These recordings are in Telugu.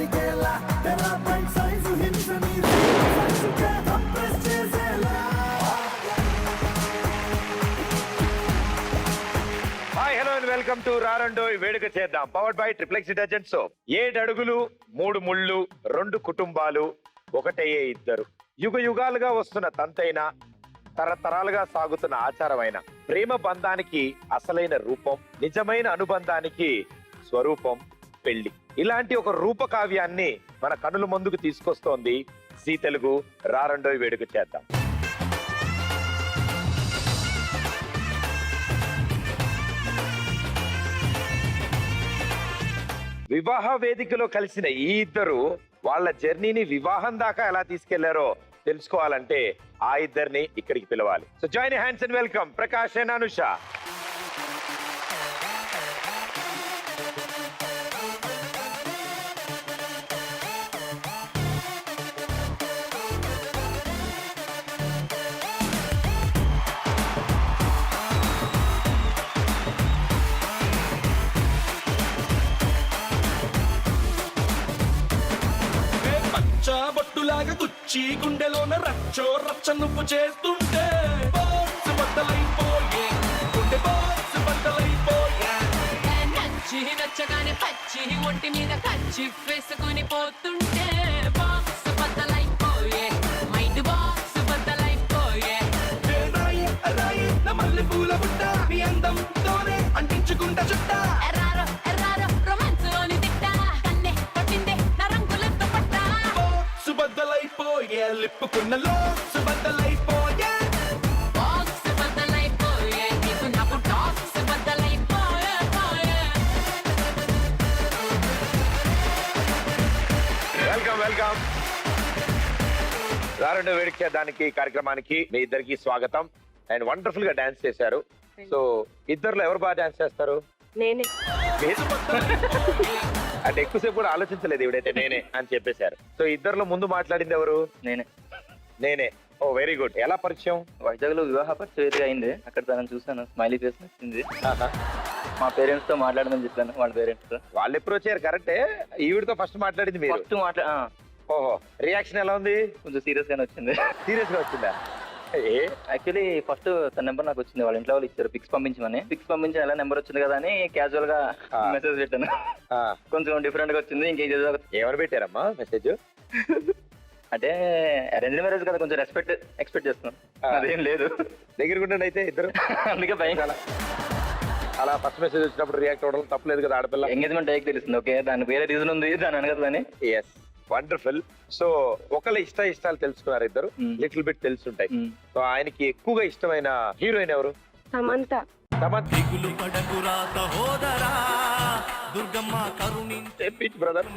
పలికేలా టెరాబైట్ సైజు హింసని సైజుకే కంప్రెస్ చేసేలా. Hi hello and welcome to రారండోయ్ వేడుక చేద్దాం powered by Triplex detergent soap. 7 అడుగులు 3 ముళ్ళు 2 కుటుంబాలు ఒకటయ్యే ఇద్దరు. యుగ యుగాలుగా వస్తున్న తంతైన తరతరాలుగా సాగుతున్న ఆచారమైన ప్రేమ బంధానికి అసలైన రూపం, నిజమైన అనుబంధానికి స్వరూపం పెళ్లి. ఇలాంటి ఒక రూపకావ్యాన్ని మన కనుల ముందుకు తీసుకొస్తోంది జీ తెలుగు రారండోయ్ వేడుక చేద్దాం. వివాహ వేదికలో కలిసిన ఈ ఇద్దరు వాళ్ళ జర్నీని వివాహం దాకా ఎలా తీసుకెళ్లారో తెలుసుకోవాలంటే ఆ ఇద్దరిని ఇక్కడికి పిలవాలి. So join hands and welcome Prakash and Anusha. బొట్టులాగా గుచ్చి గుండెలోన రచ్చో రచ్చ నువ్వు చేస్తుంటే బాక్స్ బద్దలైపోయే గుండె బాక్స్ బద్దలైపోయే. నచ్చి నచ్చగానే పచ్చి ఒంటి మీద కచ్చి వేసుకొని పోతుంటే బాక్స్ బద్దలైపోయే మైండ్ బాక్స్ బద్దలైపోయే. రాయి రాయి నా మల్లె పూల బుట్ట నీ అందంతోనే అంటించుకుంటా చుట్టా. ఎర్రారో ఎర్రారో రొమాన్స్ అని తిట్టా కన్నే పట్టిందే నా రంగులతో పట్టా. బాక్స్ బద్దలైపోయే లిప్పుకున్న లోక్స్ బద్దలైపోయే. బాక్స్ బద్దలైపోయే నీకు నాకు టాక్స్ బద్దలైపోయే పోయే. వెల్కమ్ వెల్కమ్ రారండో వేడుక చేద్దానికి కార్యక్రమానికి మీ ఇద్దరికి స్వాగతం. అండ్ వండర్ఫుల్ గా డాన్స్ చేశారు. సో ఇద్దరులో ఎవరు బాగా డాన్స్ చేస్తారు? నేనే. అంటే ఎక్కువసేపు కూడా ఆలోచించలేదు ఇవిడైతే నేనే అని చెప్పేశారు. సో ఇద్దరులో ముందు మాట్లాడింది ఎవరు? నేనే. ఓ వెరీ గుడ్. ఎలా పరిచయం? వైజాగ్ లో వివాహ పరిచయం అయింది. అక్కడ తనని చూసాను, స్మైలీ ఫేస్ నచ్చింది. ఆహా. మా పేరెంట్స్ తో మాట్లాడమని చెప్పాను. వాళ్ళ పేరెంట్స్ తో వాళ్ళు ఎప్పుడు వచ్చారు? కరెక్టే. ఈవిడతో ఫస్ట్ మాట్లాడింది మీరు. ఫస్ట్ ఓహో, రియాక్షన్ ఎలా ఉంది? కొంచెం సీరియస్ గానే వచ్చింది. సీరియస్ గా వచ్చిందా? యాక్చువల్లీ ఫస్ట్ తన నెంబర్ నాకు వచ్చింది. వాళ్ళ ఇంట్లో వాళ్ళు ఇచ్చారు పిక్స్ పంపించమని. పిక్స్ పంపించిన ఎలా నెంబర్ వచ్చింది కదా అని క్యాజువల్ గా మెసేజ్ పెట్టాను. కొంచెం డిఫరెంట్ గా వచ్చింది. ఇంకేదో ఎవరు పెట్టారమ్మా మెసేజ్? అంటే అరేంజ్ మ్యారేజ్ కదా, కొంచెం రెస్పెక్ట్ ఎక్స్పెక్ట్ చేస్తున్నాను. అదేం లేదు. దగ్గరకుండండి అయితే ఇద్దరు. అందుకే భయం. అలా ఫస్ట్ మెసేజ్ వచ్చినప్పుడు రియాక్ట్ అవ్వడం తప్పలేదు కదా ఆడపిల్ల. ఎంగేజ్మెంట్ అయ్యే తెలుస్తుంది. ఓకే, దానికి వేరే రీజన్ ఉంది, దాని అనగదని. Yes, wonderful. సో ఒకళ్ళ ఇష్టాలు తెలుసుకున్నారు ఇద్దరు. Little bit తెలుసుంటాయి. సో ఆయనకి ఎక్కువగా ఇష్టమైన హీరోయిన్ ఎవరు? సమంత. దిగులు పడకురా సహోదరా దుర్గమ్మ పిచ్ బ్రదర్.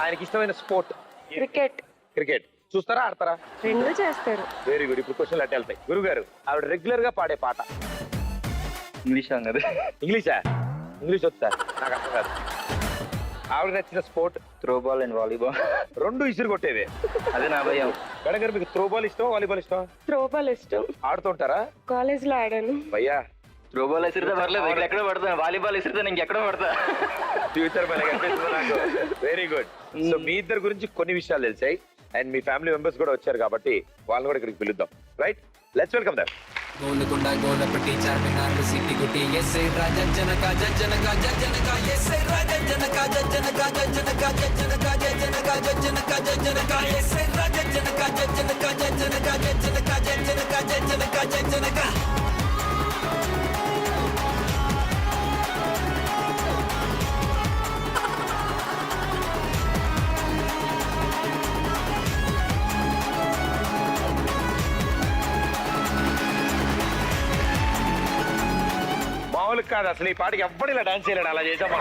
ఆయనకి ఇష్టమైన స్పోర్ట్ క్రికెట్. క్రికెట్ చూస్తారా, ఆడతారా? రెండు చేస్తారు. Very good. ఇప్పుడు క్వశ్చన్లు అట్టే వెళ్తాయి. గురుగారు, ఆవిడ రెగ్యులర్ గా పాడే పాట ఇంగ్లీష్ సాంగ్ అది. ఇంగ్లీషా? ఇంగ్లీష్ వచ్చా? నాకు అర్థం కాదు. ఆవిడ నచ్చిన sport? Throw ball and volleyball. రెండు ఇసురు కొట్టేవే. అదే నా భయం. మేడం గారు, మీకు త్రో బాల్ ఇష్టం, వాలీబాల్ ఇష్టం? త్రోబాల్ ఇష్టం. ఆడుతుంటారా? కాలేజ్ లో ఆడాను. భయ్యా, త్రో బాల్ విసిరితే పర్లేదు, ఇక్కడ ఎక్కడో పడతాను. వాలీబాల్ విసిరితే ఇంకెక్కడో పడతా. ఫ్యూచర్ కనిపిస్తుంది నాకు. Very good. సో మీ ఇద్దరు గురించి కొన్ని విషయాలు తెలిసాయి. అండ్ మీ ఫ్యామిలీ మెంబర్స్ కూడా వచ్చారు కాబట్టి వాళ్ళని కూడా ఇక్కడికి పిలుద్దాం. Right, let's welcome them. Golconda గోలపట్టి చార్మినార్ సిటీ గుట్టి ఎస్ఐ రాజజనక జజనక జజనక ఎస్ఐ రాజజనక జజనక జజనక జజనక జజనక జజనక జజనక ఎస్ఐ రాజజనక జజనక జజనక జజనక జజనక జజనక జజనక. మామూలు కాదు అసలు. ఈ పాటకి ఎవ్వడు ఇలా డాన్స్ చేయలేడు. అలా చేసాం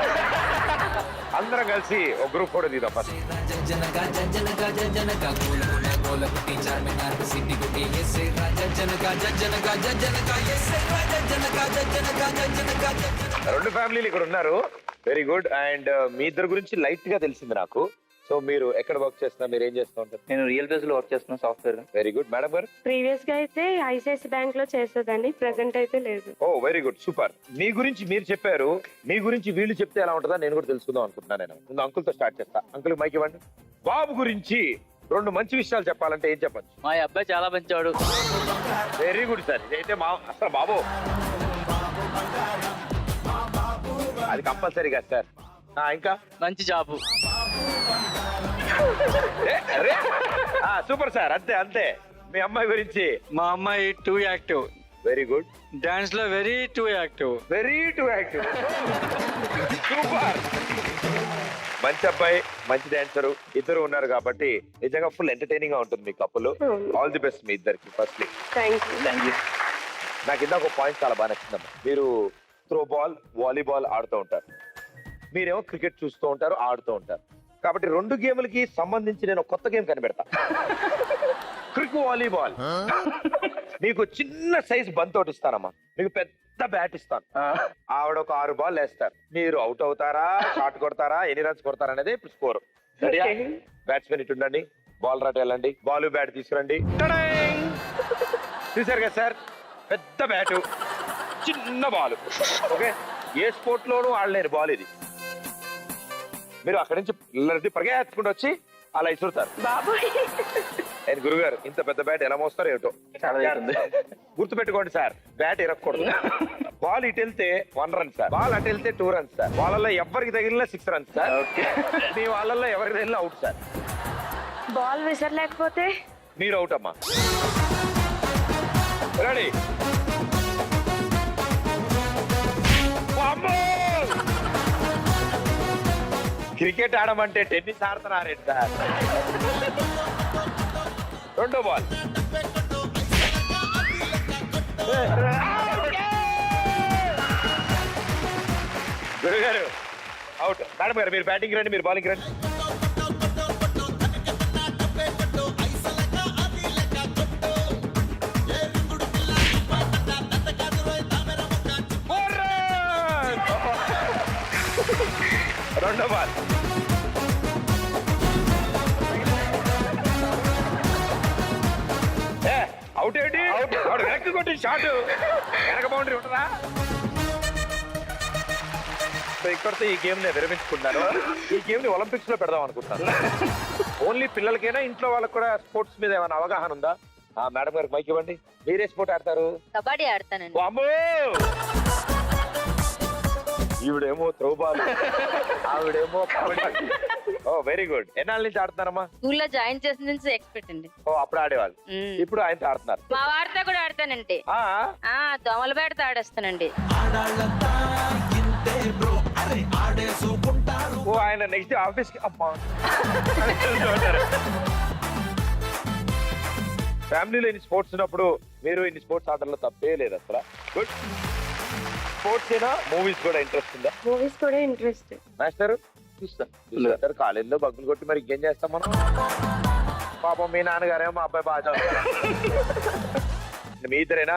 అందరం కలిసి ఒక గ్రూప్ ఫోటో తీద్దాం ఫస్ట్. జజనక జజనక జజనక గోల్కొండ గోలపట్టి చార్మినార్ సిటీ గుట్టి ఎస్ఐ రాజజనక జజనక జజనక ఎస్ఐ రాజజనక జజనక జజనక జజనక. రెండు ఫ్యామిలీలు ఇక్కడ ఉన్నారు. Very good. అండ్ మీ ఇద్దరు గురించి లైట్ గా తెలిసింది నాకు. సో మీరు ఎక్కడ వర్క్ చేస్తున్నారు, మీరు ఏం చేస్తూ ఉంటారు? నేను రియల్ బేస్ లో వర్క్ చేస్తున్నాను, సాఫ్ట్వేర్. Very good. మేడం గారు? ప్రీవియస్ గా అయితే ఐసిఐసి బ్యాంక్ లో చేసేదాన్ని, ప్రెసెంట్ అయితే లేదు. ఓ వెరీ గుడ్, సూపర్. మీ గురించి మీరు చెప్పారు, మీ గురించి వీళ్ళు చెప్తే ఎలా ఉంటుందో నేను కూడా తెలుసుకుందాం అనుకుంటున్నాను. నేను ముందు అంకుల్ తో స్టార్ట్ చేస్తా. అంకుల్ మైక్ ఇవ్వండి. బాబు గురించి 2 మంచి విషయాలు చెప్పాలంటే ఏం చెప్పచ్చు? మా అబ్బాయి చాలా మంచివాడు. Very good sir. ఇదైతే మా అసలు బాబు అది కంపల్సరీ కదా సార్. ఇంకా మంచి జాబ్. Super sir. అంతే అంతే. మీ అమ్మాయి గురించి? మా అమ్మాయి two active, very good. Dance లో వెరీ టూ యాక్టివ్. సూపర్. మంచి అబ్బాయి, మంచి డాన్సర్, ఇద్దరు ఉన్నారు కాబట్టి నిజంగా ఫుల్ ఎంటర్టైనింగ్ గా ఉంటుంది మీ కప్పులు. ఆల్ ది బెస్ట్ మీ ఇద్దరికి. Firstly thank you. నాకు ఇందాక ఒక పాయింట్ చాలా బాగా నచ్చిందమ్మా. మీరు త్రో బాల్, వాలీబాల్ ఆడుతూ ఉంటారు, మీరేమో క్రికెట్ చూస్తూ ఉంటారు, ఆడుతూ ఉంటారు. కాబట్టి 2 గేములకి సంబంధించి నేను ఒక కొత్త గేమ్ కనిపెడతా. Crick volleyball. మీకు చిన్న సైజ్ బంత్ ఒకటి ఇస్తానమ్మా, మీకు పెద్ద బ్యాట్ ఇస్తాను. ఆవిడ ఒక 6 బాల్ వేస్తారు, మీరు అవుట్ అవుతారా, షాట్ కొడతారా, ఎన్ని రన్స్ కొడతారా అనేది స్కోర్. బ్యాట్స్మెన్ ఇటు ఉండండి, బాల్ రాట్ వెళ్ళండి, బాల్ బ్యాట్ తీసుకురండి. చూసారు కదా సార్, పెద్ద బ్యాటు, చిన్న బాల్. ఓకే, ఏ స్పోర్ట్ లోనూ ఆడలేని బాల్ ఇది. మీరు అక్కడి నుంచి పరిగెత్తుకుంటూ వచ్చి అలా ఇసురుతారు. నేను గురుగారు ఇంత పెద్ద బ్యాట్ ఎలా మోస్తారో ఏమిటో. గుర్తుపెట్టుకోండి సార్, బ్యాట్ ఇరక్కూడదు. బాల్ ఇటు వెళ్తే 1 రన్ సార్, బాల్ అటు వెళ్తే 2 రన్స్ సార్. వాళ్ళల్లో ఎవరికి తగిలినా 6 రన్స్ సార్. మీ వాళ్ళల్లో ఎవరికి తగిలినా అవుట్ సార్. బాల్ విసరలేకపోతే మీరు అవుట్ అమ్మా. రెడీ? క్రికెట్ ఆడమంటే టెన్నిస్ ఆడుతున్నారేంటి సార్? 2వ బాల్. గురుగారు అవుట్. మేడం గారు మీరు బ్యాటింగ్ రండి, మీరు బౌలింగ్ రండి. రెండో బాల్. అవుట్ ఏంటి? వాడు వెనక్కి కొట్టి షాట్, వెనక బౌండరీ ఉంటుందా? సో ఇక్కడితో ఈ గేమ్ నేను విరమించుకుంటాను. ఈ గేమ్ ని ఒలింపిక్స్ లో పెడదాం అనుకుంటాను. ఓన్లీ పిల్లలకైనా, ఇంట్లో వాళ్ళకి కూడా స్పోర్ట్స్ మీద ఏమైనా అవగాహన ఉందా? మేడం గారికి మైక్ ఇవ్వండి. మీరే స్పోర్ట్ ఆడతారు? కబడ్డీ ఆడతానండి. అమ్మో, ఈవిడేమో త్రోబాల్, ఆవిడేమో కబడ్డీ. ఓ వెరీ గుడ్. ఎన్నాళ్ళ నుంచి ఆడుతున్నారమ్మా? స్కూల్లో జాయిన్ చేసిన నుంచి ఎక్స్పెక్ట్ అండి. ఓ అప్పుడు ఆడేవాళ్ళు, ఇప్పుడు ఆయనతో ఆడుతున్నారు. మా వాడితో కూడా ఆడతానండి. దోమల బేడతో ఆడేస్తానండి. ఓ ఆయన నెక్స్ట్ ఆఫీస్ కి అమ్మా. ఫ్యామిలీలో ఇన్ని స్పోర్ట్స్ ఉన్నప్పుడు మీరు ఇన్ని స్పోర్ట్స్ ఆటల్లో తప్పే లేదు అసలు. గుడ్. స్పోర్ట్స్ అయినా మూవీస్ కూడా ఇంట్రెస్ట్ ఉందా? మూవీస్ కూడా ఇంట్రెస్ట్. మాస్టర్ చూస్తారు కాలేజీలో బగ్గులు కొట్టి మరి ఇంకేం చేస్తాం మనం? పాపం మీ నాన్నగారేమో మా అబ్బాయి బాగా చదువుతారు. మీ ఇద్దరేనా?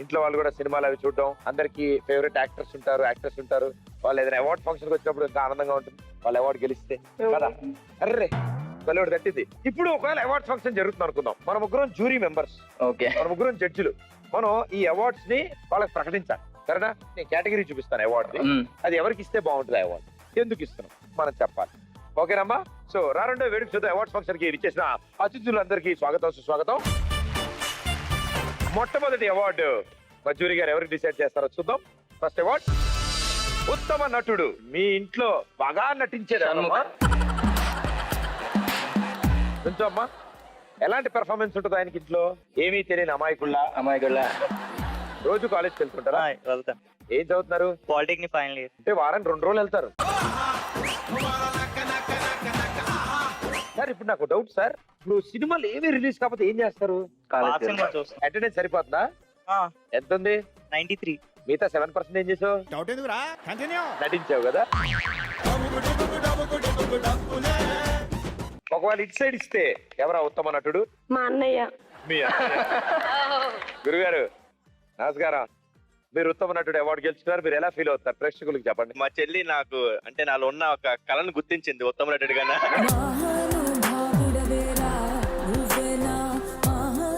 ఇంట్లో వాళ్ళు కూడా సినిమాలు అవి చూడడం, అందరికి ఫేవరెట్ యాక్టర్స్ ఉంటారు, యాక్టర్స్ ఉంటారు. వాళ్ళు ఏదైనా అవార్డ్ ఫంక్షన్ కి వచ్చినప్పుడు ఇంకా ఆనందంగా ఉంటుంది, వాళ్ళు అవార్డు గెలిస్తే కదా. అర్రే వాళ్ళు తట్టింది. ఇప్పుడు ఒకవేళ అవార్డ్స్ ఫంక్షన్ జరుగుతుంది అనుకుందాం, మన ముగ్గురం జ్యూరీ మెంబర్స్, మన ముగ్గురం జడ్జిలు. మనం ఈ అవార్డ్స్ ని వాళ్ళకి ప్రకటించాలి, సరేనా? నేను కేటగిరీ చూపిస్తాను అవార్డు, అది ఎవరికి ఇస్తే బాగుంటుంది, అవార్డు ఎందుకు ఇస్తున్నాం మనం చెప్పాలి. ఓకేనమ్మా? సో రారండో వేడుక చూద్దాం. అవార్డ్స్ ఫంక్షన్ కి ఇచ్చేసిన అతిథులందరికీ స్వాగతం, సుస్వాగతం. మొట్టమొదటి అవార్డు మా జ్యూరీ గారు ఎవరికి డిసైడ్ చేస్తారో చూద్దాం. ఫస్ట్ అవార్డ్ ఉత్తమ నటుడు. మీ ఇంట్లో బాగా నటించేది అమ్మా. అమ్మా ఎలాంటి పెర్ఫార్మెన్స్ ఉంటుంది ఆయనకి ఇంట్లో? ఏమీ తెలియని అమాయకుళ్ళ. రోజు కాలేజ్కి వెళ్తుంటారా? వెళ్తాను. ఏం చదువుతున్నారు? Polytechnic final year. అంటే వారానికి 2 రోజులు వెళ్తారు సార్. ఇప్పుడు నాకు డౌట్ సార్, ఇప్పుడు సినిమాలు ఏమీ రిలీజ్ కాకపోతే ఏం చేస్తారు? అటెండెన్స్ సరిపోతుందా? ఎంత ఉంది? 93. మిగతా 7% ఏం చేసావు? నటించావు కదా. ఒకవేళ ఇటు సైడ్ ఇస్తే ఎవరా ఉత్తమ నటుడు? మా అన్నయ్య. మీ గురుగారు నమస్కారం. మీరు ఉత్తమ నటుడు అవార్డు గెలుచుకున్నారు. మీరు ఎలా ఫీల్ అవుతారు ప్రేక్షకులకు చెప్పండి. మా చెల్లి నాకు అంటే నాలో ఉన్న ఒక కళను గుర్తించింది ఉత్తమ నటుడిగా.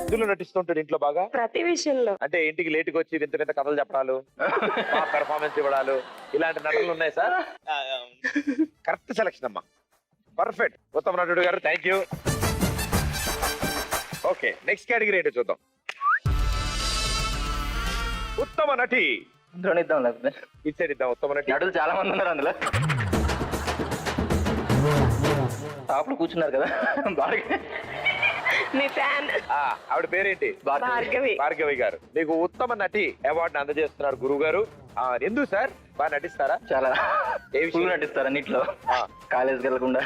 ఇందులో నటిస్తుంటాడు ఇంట్లో బాగా ప్రతి విషయంలో. అంటే ఇంటికి లేటుగా వచ్చి వింత వింత కథలు చెప్పడాలు, పెర్ఫార్మెన్స్ ఇవ్వడాలు, ఇలాంటి నటులు ఉన్నాయి సార్. కరెక్ట్ సెలక్షన్ అమ్మా, పర్ఫెక్ట్. ఉత్తమ నటుడు గారు thank you. Okay, next category ఏంటో చూద్దాం. ఉత్తమ నటి. ఇందులో ఇద్దాం లేకపోతే ఇచ్చేద్దాం. ఉత్తమ నటి నటులు చాలా మంది ఉన్నారు అందులో. టాప్ లో కూర్చున్నారు కదా మీ ఫ్యాన్ ఆవిడ పేరేంటి? భార్గవి. భార్గవి గారు మీకు ఉత్తమ నటి అవార్డు అందజేస్తున్నారు గురువు గారు. ఎందుకు సార్? బాగా నటిస్తారా? చాలా ఏ విషయం నటిస్తారు అన్నిట్లో. కాలేజ్కి వెళ్ళకుండా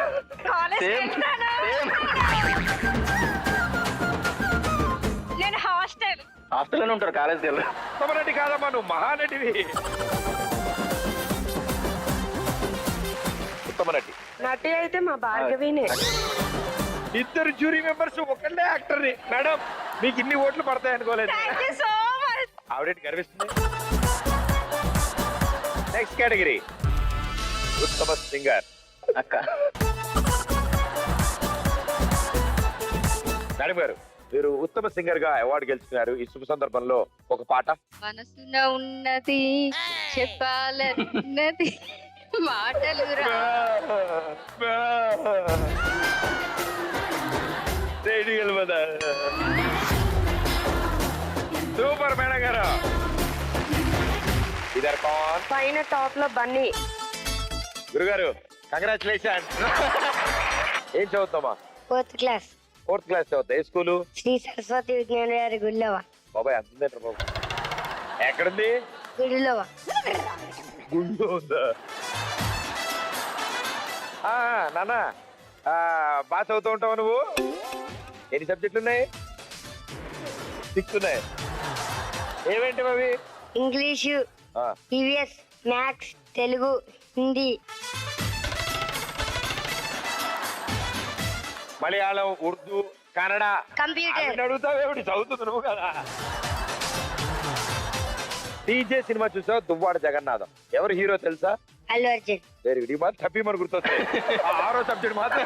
నేను హాస్టల్లోనే ఉంటారు, కాలేజ్కి వెళ్ళరు. ఉత్తమ నటి కాదమ్మా, నువ్వు మహానటివి. ఉత్తమ నటి నటి అయితే మా భార్గవినే. ఇద్దరు జ్యూరీ మెంబర్స్ ఒకళ్ళే యాక్టర్ ని. మేడం మీకు ఇన్ని ఓట్లు పడతాయి అనుకోలేదు. ఆవిడేంటి గర్విస్తుంది. నెక్స్ట్ కేటగిరీ ఉత్తమ సింగర్. అక్క మేడం గారు మీరు ఉత్తమ సింగర్ గా అవార్డు గెలుచుకున్నారు. ఈ శుభ సందర్భంలో ఒక పాట. మనసున ఉన్నది చెప్పాలన్నది మాటలు సూపర్ మేడం గారు. ఇదర్ కాన్ పైన టాప్ లో బన్నీ. గురుగారు కంగ్రాచులేషన్. ఏం చదువుతామా? 4th class. 4th క్లాస్ చదువుతా. ఏ స్కూలు? శ్రీ సరస్వతి విజ్ఞాన గారి గుళ్ళవ. బాబాయ్ అంతుందంటారు బాబు. ఎక్కడుంది? గుడిలోవ. గుళ్ళో ఉందా? నాన్న బాగా చదువుతూ ఉంటావు నువ్వు? ఎన్ని సబ్జెక్టులు ఉన్నాయి? 6 ఉన్నాయి. ఏమేంటి అవి? English, EVS, maths, Telugu, Hindi, Malayalam, Urdu, Kannada, computer. అడుగుతావేమిటి? చదువుతుంది నువ్వు కదా. టీజే సినిమా చూసావు? దువ్వాడ జగన్నాథం. ఎవరు హీరో తెలుసా? అల్లు అర్జున్. Very good. ఈ మాత్రం తప్పిమని గుర్తొస్తాయి. 6వ సబ్జెక్ట్ మాత్రం.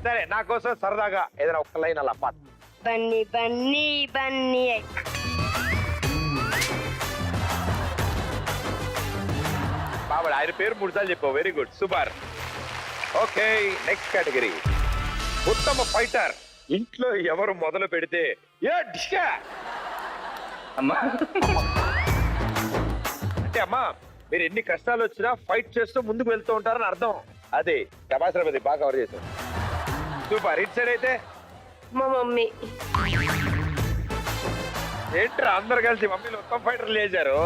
సరే నా కోసం సరదాగా ఏదైనా ఒక్క లైన్ అలా పాట. బన్నీ బన్నీ బన్నీ. బాబు ఆయన పేరు 3 సార్లు చెప్పావు. Very good, super. Okay, next category ఉత్తమ ఫైటర్. ఇంట్లో ఎవరు మొదలు పెడితే అమ్మా అంటే అమ్మా మీరు ఎన్ని కష్టాలు వచ్చినా ఫైట్ చేస్తూ ముందుకు వెళ్తూ ఉంటారని అర్థం. అదే ప్రభాసరపతి బాగా కవర్ చేశారు. సూపర్. ఇట్ సైడ్ అయితే మా మమ్మీ. ఏంట్రా అందరు కలిసి మమ్మీలు ఉత్తమ ఫైటర్లు చేశారు.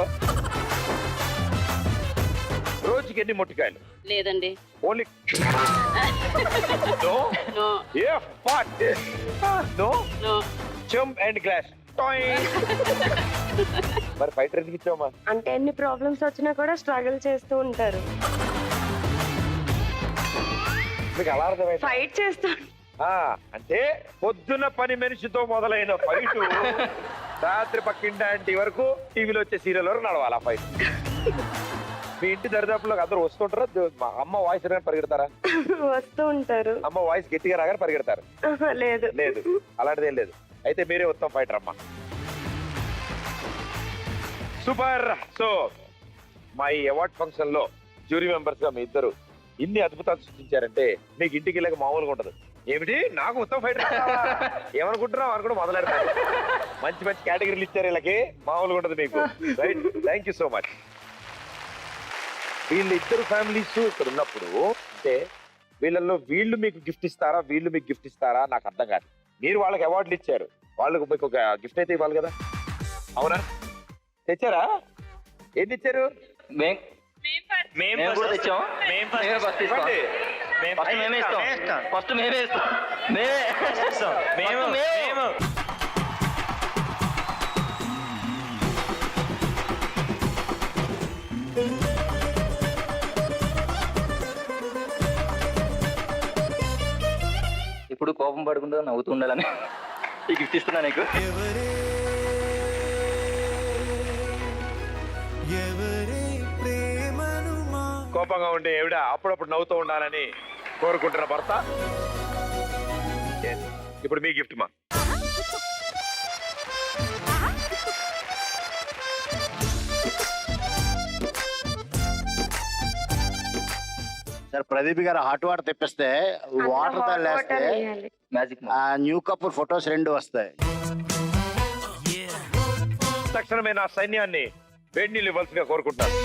రోజుకి ఎన్ని మొట్టికాయలు? లేదండి. Only jump and glass. మరి ఫైటర్ ఎందుకు ఇచ్చావమ్మా? అంటే ఎన్ని ప్రాబ్లమ్స్ వచ్చినా కూడా స్ట్రగుల్ చేస్తూ ఉంటారు. మీకు అలా అర్థమైంది? ఫైట్ చేస్తూ. అంటే పొద్దున్న పని మనిషితో మొదలైన ఫైట్ రాత్రి పక్కింటి వరకు టీవీలో వచ్చే సీరియల్ వరకు నడవాలి ఆ ఫైట్. మీ ఇంటి దరిదాపులో అందరూ వస్తుంటారా? అమ్మ వాయిస్ రాగానే పరిగెడతారా? వస్తూ ఉంటారు. అమ్మ వాయిస్ గట్టిగా రాగానే పరిగెడతారు? లేదు లేదు, అలాంటిదేం లేదు. అయితే మీరే ఉత్తమ ఫైటర్ అమ్మా. సూపర్. సో మా ఈ అవార్డ్ ఫంక్షన్ లో జ్యూరీ మెంబర్స్ గా మీ ఇద్దరు ఇన్ని అద్భుతాలు సృష్టించారంటే మీకు ఇంటికి వెళ్ళక మామూలుగా ఉంటది. ఏమిటి నాకు ఉత్తమ ఫైటర్ ఏమనుకుంటున్నావు అని కూడా మొదలెడతారు. మంచి మంచి కేటగిరీలు ఇచ్చారు వీళ్ళకి, మామూలుగా ఉంటది మీకు. Right, thank you so much. వీళ్ళిద్దరు ఫ్యామిలీస్ ఇక్కడ ఉన్నప్పుడు అంటే వీళ్ళల్లో వీళ్ళు మీకు గిఫ్ట్ ఇస్తారా, వీళ్ళు మీకు గిఫ్ట్ ఇస్తారా నాకు అర్థం కాదు. మీరు వాళ్ళకి అవార్డులు ఇచ్చారు, వాళ్ళకు మీకు ఒక గిఫ్ట్ అయితే ఇవ్వాలి కదా. అవునా? తెచ్చారా? ఏం తెచ్చారు? మేము కూడా తెచ్చాం. ఫస్ట్ మేమే ఇస్తాం. ఇప్పుడు కోపం పడకుండా నవ్వుతూ ఉండాలని ఈ గిఫ్ట్ ఇస్తున్నా నీకు. కోపంగా ఉండే ఆవిడ అప్పుడప్పుడు నవ్వుతూ ఉండాలని కోరుకుంటున్న భర్త. Yes. ఇప్పుడు మీ గిఫ్ట్ మా. సార్ ప్రదీప్ గారు హాట్ వాటర్ తెప్పిస్తే వాటర్ తో లేస్తే మ్యాజిక్ ఆ న్యూ కపుల్ ఫొటోస్ 2 వస్తాయి. తక్షణమే నా సైన్యాన్ని వేడి నీళ్ళు ఇవ్వాల్సిగా కోరుకుంటున్నాను.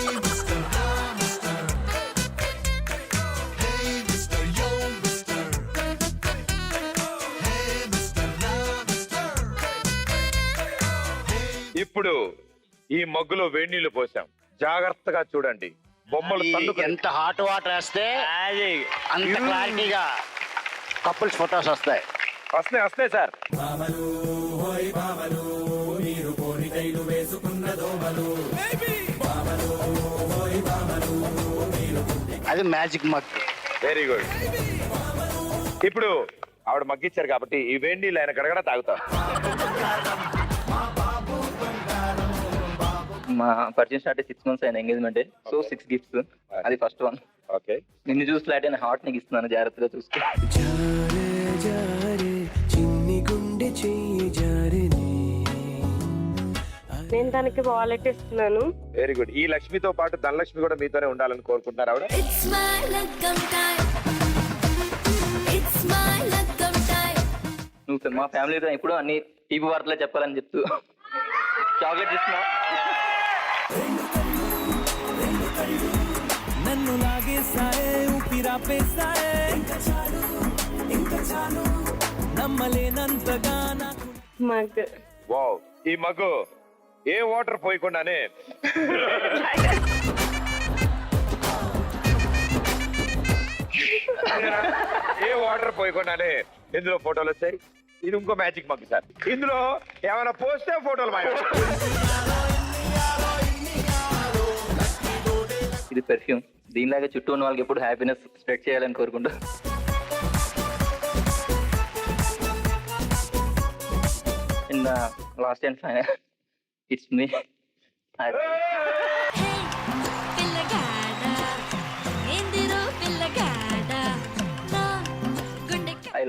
ఇప్పుడు ఈ మగ్గులో వేడి నీళ్లు పోసాం. జాగ్రత్తగా చూడండి, బొమ్మలు ఎంత హాట్ వాటర్ వేస్తే అంత క్లారిటీగా కపుల్స్ ఫొటోస్ వస్తాయి. వస్తాయి సార్. అది మ్యాజిక్ మగ్. Very good. ఇప్పుడు ఆవిడ మగ్గిచ్చారు కాబట్టి ఈ వేడి నీళ్ళు ఆయన గడగడ తాగుతారు. మా పరిచయం స్టార్ట్ 6 months అయిన ఎంగేజ్మెంట్. So 6 gifts. అది ఫస్ట్ వన్. ఓకే. నిన్ను చూసి ఫ్లాట్ అయిన హార్ట్ నీకు ఇస్తున్నాను, జాగ్రత్తగా చూసుకో. నేను తనకి వాలెట్ ఇస్తున్నాను. Very good. ఈ లక్ష్మితో పాటు ధనలక్ష్మి కూడా మీతోనే ఉండాలని కోరుకుంటున్నారు ఆవిడ. నువ్వు మా ఫ్యామిలీతో ఎప్పుడు అన్ని టీవీ వార్తలే చెప్పాలని చెప్తూ చాక్లెట్ ఇస్తున్నా. నన్ను లాగేసాయే ఊపిరాపేసాయే ఇంకా చాలు నమ్మలేనంతగా నాకు. Mug wow. ఈ మగ్గు ఏ వాటర్ పోయకుండానే ఏ వాటర్ పోయకుండానే ఇందులో ఫోటోలు వచ్చాయి. ఇది ఇంకో మ్యాజిక్ మగ్గు సార్. ఇందులో ఏమైనా పోస్తే ఫోటోలు మాయ. ఇది పెర్ఫ్యూమ్. దీనిలాగా చుట్టూ ఉన్న వాళ్ళకి ఎప్పుడు హ్యాపీనెస్ స్ప్రెడ్ చేయాలని కోరుకుంటా. In last and final it's me. I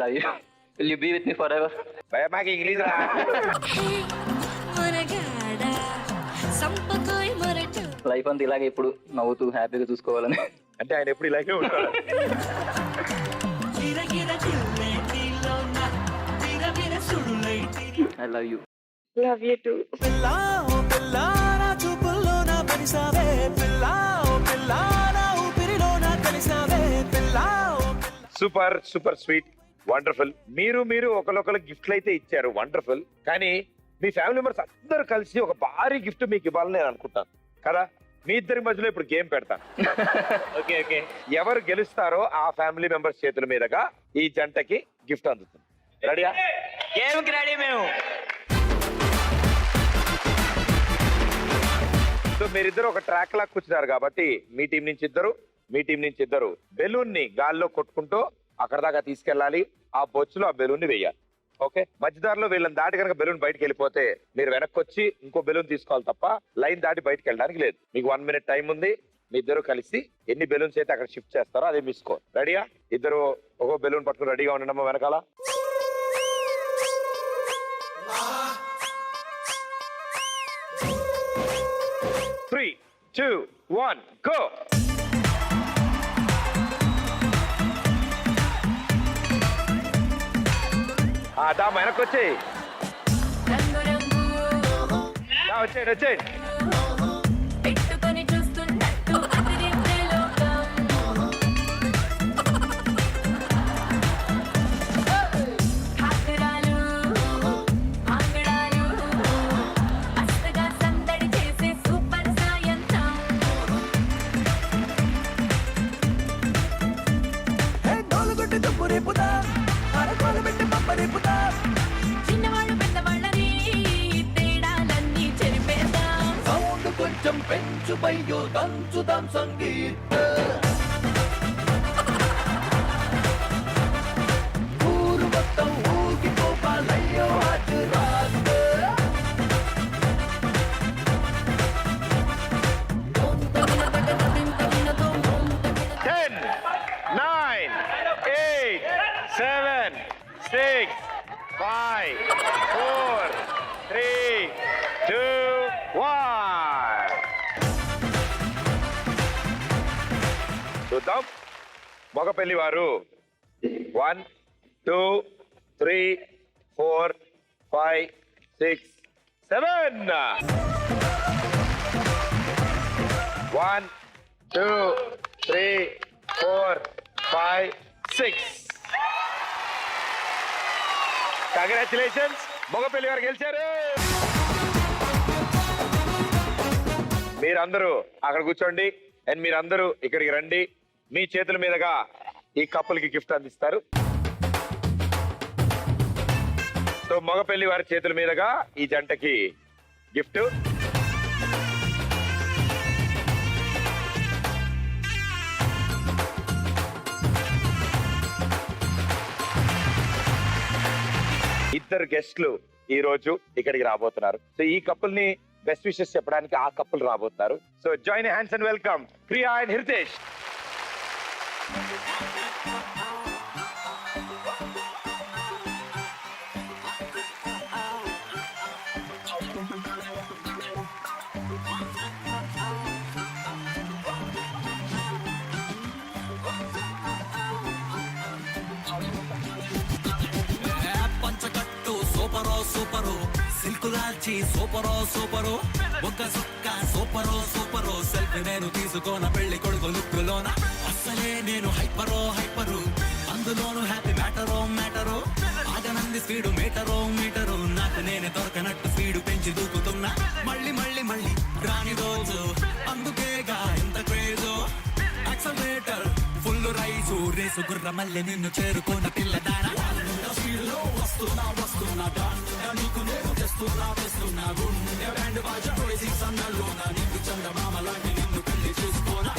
love you. Will you be with me forever? మాకు ఇంగ్లీష్ రా. లైఫ్ అంతా ఇలాగే ఎప్పుడు నవ్వుతూ హ్యాపీగా చూసుకోవాలని. అంటే ఆయన ఎప్పుడు ఇలాగే ఉంటాడు. I love you. Love you two. పిల్ల ఓ పిల్ల నా చూపుల్లో నా పరిసావే పిల్ల ఓ పిల్ల నా ఊపిరిలో నా కలిసావే పిల్ల ఓ పిల్ల. Super super sweet wonderful. మీరు ఒకరొకరు గిఫ్ట్లు అయితే ఇచ్చారు, వండర్ఫుల్. కానీ మీ ఫ్యామిలీ మెంబర్స్ అందరూ కలిసి ఒక భారీ గిఫ్ట్ మీకు ఇవ్వాలని నేను అనుకుంటాను కదా. మీ ఇద్దరి మధ్యలో ఇప్పుడు గేమ్ పెడతాను. Okay okay. ఎవరు గెలుస్తారో ఆ ఫ్యామిలీ మెంబర్స్ చేతుల మీదుగా ఈ జంటకి గిఫ్ట్ అందుతుంది. రెడీయా? గేమ్కి రెడీ మేము. సో మీరిద్దరు ఒక ట్రాక్ లాగా కూర్చున్నారు కాబట్టి మీ టీం నుంచి ఇద్దరు, మీ టీం నుంచి ఇద్దరు బెలూన్ ని గాల్లో కొట్టుకుంటూ అక్కడ దాకా తీసుకెళ్ళాలి. ఆ బొచ్చులో ఆ బెలూన్ ని వేయాలి. ఓకే. మధ్యదారిలో వీళ్ళని దాటి కనుక బెలూన్ బయటకు వెళ్ళిపోతే మీరు వెనక్కి వచ్చి ఇంకో బెలూన్ తీసుకోవాలి తప్ప లైన్ దాటి బయటకు వెళ్ళడానికి లేదు. మీకు 1 minute టైం ఉంది. మీ ఇద్దరు కలిసి ఎన్ని బెలూన్స్ అయితే అక్కడ షిఫ్ట్ చేస్తారో అదే మీ స్కోర్. రెడీయా? ఇద్దరు ఒక్కో బెలూన్ పట్టుకుని రెడీగా ఉండడమ్మా వెనకాల. Three, 2, 1, go. దా వెనక్కి వచ్చేయి. వచ్చేయండి. పెట్టుకొని చూస్తున్నట్టు అదిరించే లోకం. హాకురాలు ఆంగడాలు అస్తగా సందడి చేసే సూపర్ సాయంత్రం. డోలు కొట్టి తుప్పు రేపుతా అరకోలు పెట్టి పప్ప రేపుతా. చిన్నవాళ్ళు పెద్దవాళ్ళని తేడాలన్నీ చెరిపేద్దాం. సౌండ్ కొంచెం పెంచు పయ్యో దంచుదాం సంగీత. ఊరు మొత్తం ఊగిపోవాలయ్యో అటు రాదు. తగిన తగినతో 6, 5, 4, 3, 2, 1. చూద్దాం మగ పెళ్లి వారు 1, 2, 3, 4, 5, 6, 7. 1, 2, 3, 4, 5, 6. కంగ్రాచులేషన్స్, మగ పెళ్లి వారు గెలిచారు. మీరందరూ అక్కడ కూర్చోండి అండ్ మీరందరూ ఇక్కడికి రండి. మీ చేతుల మీదుగా ఈ కపుల్ కి గిఫ్ట్ అందిస్తారు. సో మగ పెళ్లి వారి చేతుల మీదుగా ఈ జంటకి గిఫ్ట్. ఇద్దరు గెస్ట్లు ఈ రోజు ఇక్కడికి రాబోతున్నారు. సో ఈ కపుల్ ని బెస్ట్ విషెస్ చెప్పడానికి ఆ కపుల్ రాబోతున్నారు. So join hands and welcome Priya and Hiritesh. పంచకట్టు సూపరో సూపరు, సిల్కులాల్చి సూపరో సూపరు, ఒక్క సుక్క సూపరో సూపరు, సెల్ఫీ నేను తీసుకోన పెళ్లి కొడుకు లుక్కులోన. అస్సలే నేను హైపరో హైపరు, అందులోను హ్యాపీ మ్యాటరో మ్యాటరు, ఆగనంది స్పీడు మీటరో మీటరు, నాకు నేనే దొరకనట్టు స్పీడు పెంచి దూకుతున్నా. మళ్ళీ మళ్ళీ మళ్ళీ రాని రోజు, అందుకేగా ఎంత క్రేజో. యాక్సలరేటర్ ఫుల్ రైజు, రేసు గుర్ర మళ్ళీ నిన్ను చేరుకున్న పిల్లదానా. స్పీడ్లో వస్తున్నా వస్తున్నా, నీకు నేను తెస్తున్నా తెస్తున్నా, గుండె బ్యాండ్ బాజా వేసి సన్నల్లోన, నీకు చందమామ లాంటి నిన్ను పెళ్లి చూసుకోనా.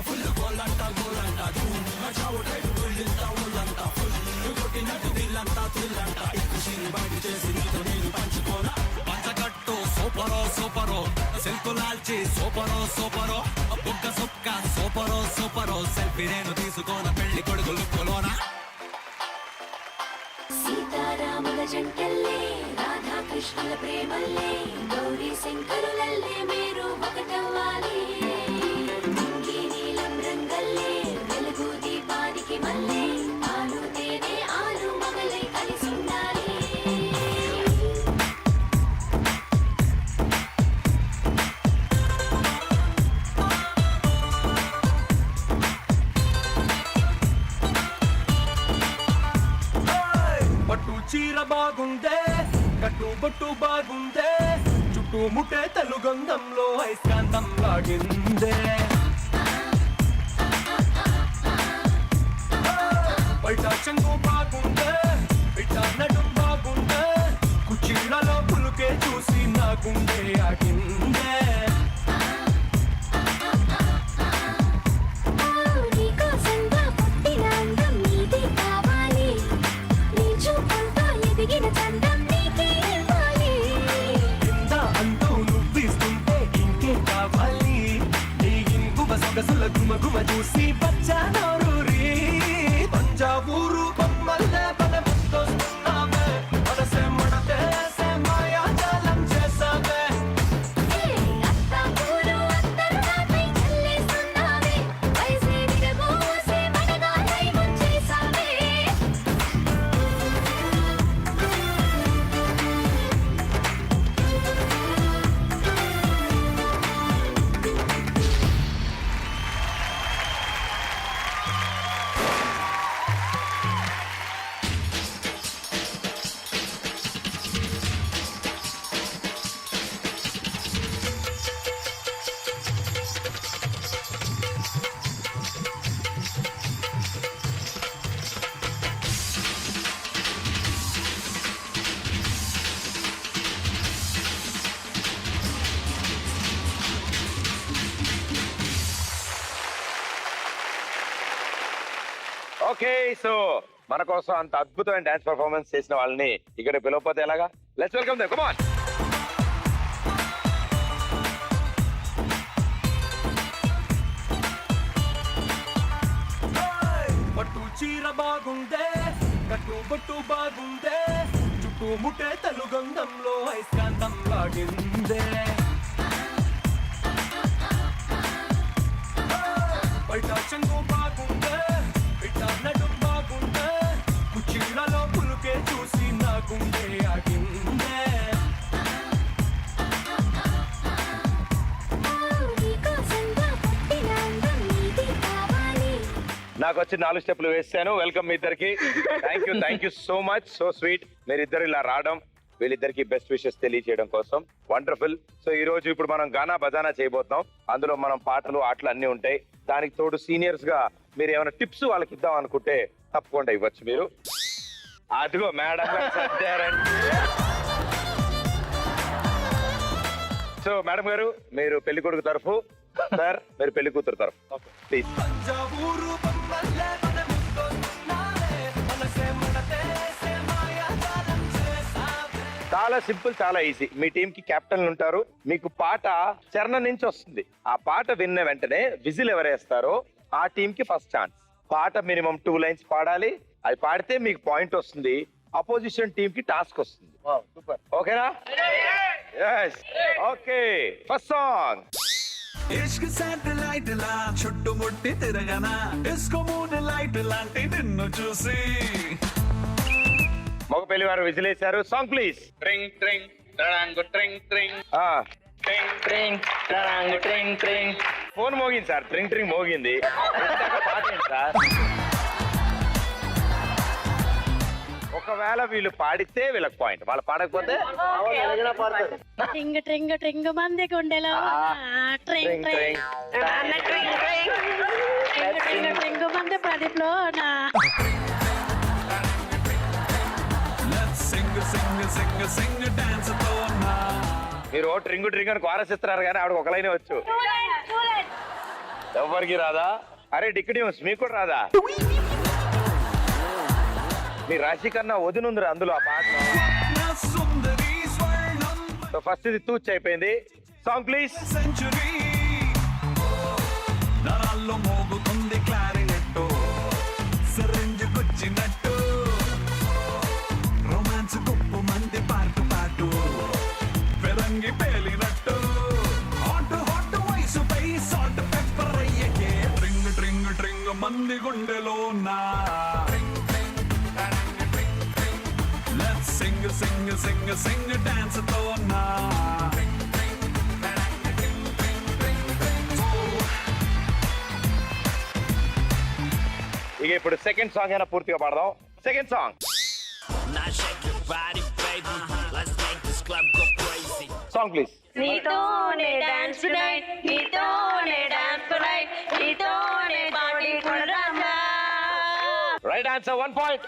ఫుల్ గోలంట గోలంట, ఊళ్ళంతా ఊళ్ళంతా ఫుల్ కొట్టినట్టు దిల్లంతా తుల్లంట, ఈ ఖుషిని బయట చేసి నీతో నేను పంచుకోనా. పంచకట్టు సూపరో సూపరో, సెల్కులాల్చి సూపరో సూపరో, బుక్క సుక్క సూపరో సూపరో, సెల్ఫీ నేను తీసుకోన పెళ్లి కొడుకు లుక్కులోనా. సీతారాముల జంటల్లే, రాధాకృష్ణుల ప్రేమల్లే, గౌరీ శంకరులల్లే మీరు ఒకటవ్వాలి. నింగి నీలం రంగల్లే, వెలుగు దీపానికి మల్లే, ఆలు తేనె ఆలు మగలై కలిసి ఉండాలి. పట్టు చీర బాగుందే, కట్టు బొట్టు బాగుందే, చుట్టూ ముట్టే తెలుగంధంలో ఐస్కాంతం లాగిందే. బయట చెంగు బాగుందే, బిడ్డ నడుం బాగుందే, కుర్చీలలో పులుకే చూసి నా గుండె ఆగిందే. నీకోసంగా పుట్టిన అందం నీదే కావాలి, నీ చూపులతో ఎదిగిన చందం నీకే ఇవ్వాలి. కింద అంటూ నువ్విస్తుంటే ఇంకే కావాలి, నీ ఇంగువ సొగసుల గుమ గుమ చూసి బచ్చానూరి. తంజావూరు బొమ్మల్లే బల ముద్దొస్తున్నావే, మనసే మడతేసే మాయాజాలం చేసావే. అత్తాపూరు అత్తరు నాపై చల్లేస్తున్నావే, వయసే విరబోసే మనగాలై ముంచేసావే. ఓకే, సో మన కోసం అంత అద్భుతమైన డాన్స్ పర్ఫార్మెన్స్ చేసిన వాళ్ళని ఇక్కడ పిలవకపోతే ఎలాగా? Let's welcome them, come on. పట్టు చీర బాగుందే, కట్టుబట్టు బాగుందే చుట్టూ ముట్టే తెలుగంధంలో ఐస్కాంతం లాగిందే బయట చెంగు బాగుందే బిడ్డ నడుం బాగుందే కుర్చీలలో పులుకే చూసి నా గుండె ఆగిందే నాకు వచ్చి 4 స్టెప్లు వేసాను. వెల్కమ్ మీ ఇద్దరికి. Thank you so much. So sweet. మీరిద్దరు ఇలా రావడం, వీళ్ళిద్దరికి బెస్ట్ విషెస్ తెలియజేయడం కోసం వండర్ఫుల్. సో ఈ రోజు ఇప్పుడు మనం గానా బజానా చేయబోతున్నాం. అందులో మనం పాటలు ఆటలు అన్ని ఉంటాయి. దానికి తోడు సీనియర్స్ గా మీరు ఏమైనా టిప్స్ వాళ్ళకి ఇద్దాం అనుకుంటే తప్పకుండా ఇవ్వచ్చు మీరు. అదిగో మేడం సో మేడం గారు మీరు పెళ్లి కొడుకు తరఫు, సార్ మీరు పెళ్లి కూతురు తరఫు ప్లీజ్. తంజావూరు బొమ్మల్లే మన ముందొస్తున్నారే మనసే మనదేసే మాయాజాలం చేసావే. చాలా సింపుల్, చాలా ఈజీ. మీ టీం కి కెప్టెన్లు ఉంటారు. మీకు పాట చరణం నుంచి వస్తుంది. ఆ పాట విన్న వెంటనే విజిల్ ఎవరేస్తారో ఆ టీం కి ఫస్ట్ ఛాన్స్. పాట మినిమం 2 లైన్స్ పాడాలి. అది పాడితే మీకు పాయింట్ వస్తుంది. అపోజిషన్ టీం కి టాస్క్ వస్తుంది. సూపర్. ఓకేనా? yes okay. First song. ఇష్క్ శాటిలైట్ లా చుట్టుముట్టి తిరగనా డిస్కో మూన్ లైట్ లాంటి నిన్ను చూసి మగ పెళ్లి వారు విజిల్ వేశారు. Song please. ట్రింగ్ ట్రింగ్ ట్రాంగ్ ట్రింగ్ ట్రింగ్ ట్రింగ్ ట్రింగ్ ట్రాంగ్ ట్రింగ్ ట్రింగ్. ఫోన్ మోగింది సార్. ట్రింగ్ ట్రింగ్ మోగింది. ఇందాక పాట ఏంటి సార్? ఒకవేళ వీళ్ళు పాడితే వీళ్ళకి పాయింట్, వాళ్ళు పాడకపోతే ట్రింగ్ ట్రింగ్ ట్రింగ్ మంది గుండెలో ట్రింగ్ ట్రింగ్ ట్రింగ్ ట్రింగ్ మంది ప్రదీప్లో నా లెట్స్ సింగ్ సింగ్ సింగ్ సింగ్ డాన్స్ తో నా. మీరు ట్రింగు ట్రింగ్ అని కోరస్ ఇస్తున్నారు కానీ ఆవిడ ఒక లైనే వచ్చు. ఎవరికి రాదా? అరే డిక్కిడియమ్స్ మీకు కూడా రాదా? మీ రాశి కన్నా వదినుందిరా అందులో ఆ పాట. నా సుందరి స్వర్ణం సో ఫస్ట్ ఇది తూచ్ అయిపోయింది. Song please. సెంచురీ నరాల్లో మోగుతుంది క్లారినెట్ సిరింజ్ గుచ్చినట్టు రొమాన్స్ కుప్పు మంది పాటు పాటు పెరంగి పేలినట్టు హాట్ హాట్ వయసుపై సాల్ట్ పెప్పర్ అయ్యకే ట్రింగ్ ట్రింగ్ ట్రింగ్ మంది గుండెలో నా. Let's sing, sing, sing, sing, dance తో నా. ఇక ఇప్పుడు సెకండ్ సాంగ్ అయినా పూర్తిగా పాడదాం. Second song. Song please. నీతోనే డాన్స్ నైట్ నీతోనే డాన్స్ నైట్ నీతోనే బాడీ కొడదామా. Right answer 1 point.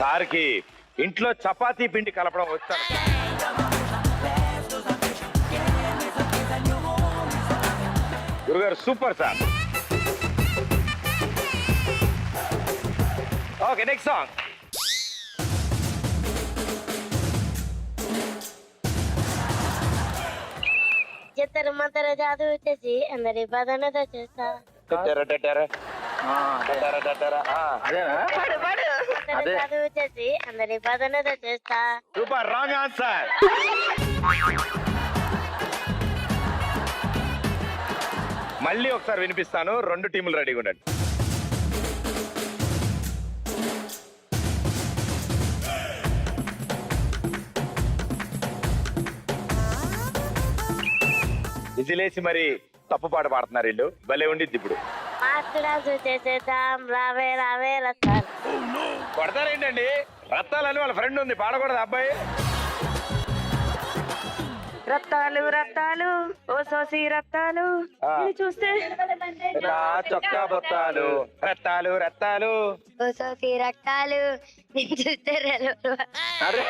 సార్కి ఇంట్లో చపాతీ పిండి కలపడం వచ్చాను. గురుగారు super sir. Okay next song. చిత్తర మంతర జాదు చేసి అందరి బదనతో చేస్తా. అదేనా? అదే. చదువు చేసి అందరి బదనతో చేస్తా. సూపర్. Wrong answer. మళ్ళీ ఒకసారి వినిపిస్తాను. 2 టీములు రెడీగా ఉండండి. విజిలేసి మరి తప్పు పాట పాడుతున్నారు వీళ్ళు. భలే ఉండిద్ది ఇప్పుడు. మాస్టర్ డాన్స్ చేసేద్దాం రావే రావే రస్తాలు. కొడతారేంటండి? రత్తాలని వాళ్ళ ఫ్రెండ్ ఉంది, పాడకూడదు అబ్బాయి. రత్తాలు రత్తాలు ఓ సోసి రత్తాలు ఆ. ఇది చూస్తే నా చొక్కా బొత్తాలు రత్తాలు రత్తాలు. ఓ సోఫీ రక్తాలు నేను చూస్తే అరే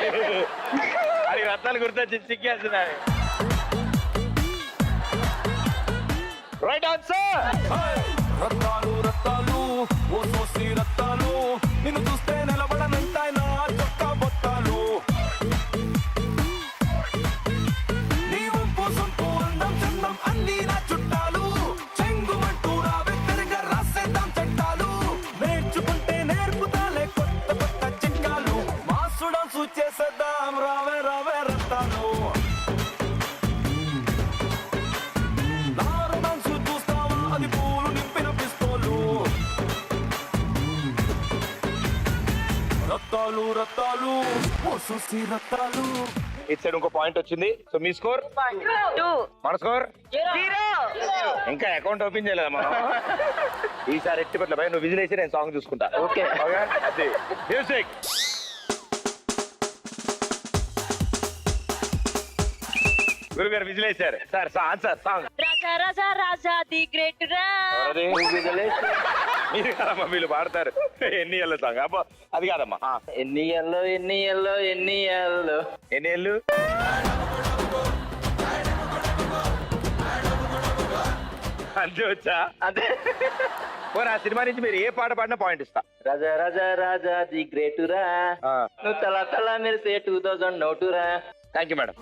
అది రత్నాలు గుర్తొచ్చి చిక్కేస్తున్నాయి. Right answer. రత్తాలు రత్తాలు ఓ సోసి రత్తాలు నిన్ను చూస్తే నిలబడనంటాయి నా చొక్కా బొత్తాలు. నీ వంపు సొంపు అందం చందం అన్ని నా చుట్టాలు. చెంగుమంటూ రావే తిరగ రాసేద్దాం చట్టాలు. నేర్చుకుంటే నేర్పుతాలే కొత్త కొత్త చిట్కాలు. మాసు డాన్సు చేసేద్దాం రావే రావే రత్తాలు. నారు డాన్సు చూస్తావా అది పూలు నింపిన పిస్తోలు. రత్తాలు రత్తాలు ఓ సూసి రత్తాలు. ఇటు సైడ్ ఇంకో పాయింట్ వచ్చింది. సో మీ స్కోర్ 2 మన స్కోర్ 0. ఇంకా అకౌంట్ ఓపెన్ చేయలేదు మనం. ఈసారి ఎట్టి పట్ల భయ నువ్వు విజిల్ వేసి నేను సాంగ్ చూసుకుంటా. ఓకే అది మ్యూజిక్. గురుగారు విజిల్ వేశారు sir. Answer song Raja Raja Raja the great రా. మీరు కాదమ్మా వీళ్ళు పాడతారు. ఎన్ని ఏళ్ళ సాంగ్ అబ్బా అది కాదమ్మా. ఎన్ని ఎల్లో ఎన్ని ఎల్లో ఎన్ని ఎల్లో. ఎన్ని ఏళ్ళు అంతే వచ్చా? అదే పోనీ ఆ సినిమా నుంచి మీరు ఏ పాట పాడినా పాయింట్ ఇస్తా. రాజా రాజా రాజా ది గ్రేట్ రా. ఆ. నువ్వు తల తల మెరిసే 2000 నోటు రా. Thank you madam.